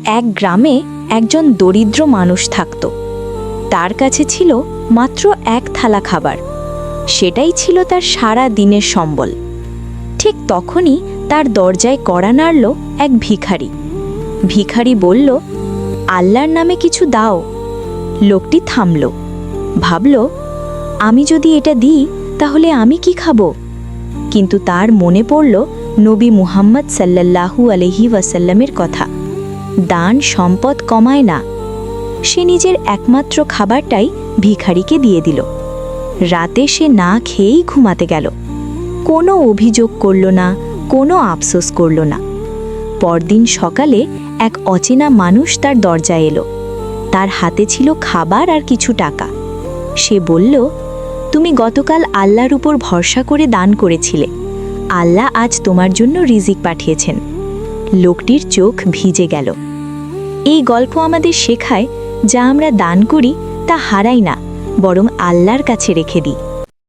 এক গ্রামে একজন দরিদ্র মানুষ থাকত। তার কাছে ছিল মাত্র এক থালা খাবার। সেটাই ছিল তার সারা দিনের সম্বল। ঠিক তখনই তার দরজায় কড়া নাড়ল এক ভিখারি। ভিখারি বলল, আল্লাহর নামে কিছু দাও। লোকটি থামল, ভাবল, আমি যদি এটা দিই তাহলে আমি কি খাবো? কিন্তু তার মনে পড়ল নবী মুহাম্মদ সাল্লাল্লাহু আলাইহি ওয়াসাল্লামের কথা, দান সম্পদ কমায় না। সে নিজের একমাত্র খাবারটাই ভিখারিকে দিয়ে দিল। রাতে সে না খেয়েই ঘুমাতে গেল। কোনো অভিযোগ করল না, কোনো আফসোস করল না। পরদিন সকালে এক অচেনা মানুষ তার দরজায় এলো। তার হাতে ছিল খাবার আর কিছু টাকা। সে বলল, তুমি গতকাল আল্লাহর উপর ভরসা করে দান করেছিলে। আল্লাহ আজ তোমার জন্য রিজিক পাঠিয়েছেন। লোকটির চোখ ভিজে গেল। এই গল্প আমাদের শেখায়, যা আমরা দান করি তা হারাই না, বরং আল্লাহর কাছে রেখে দিই।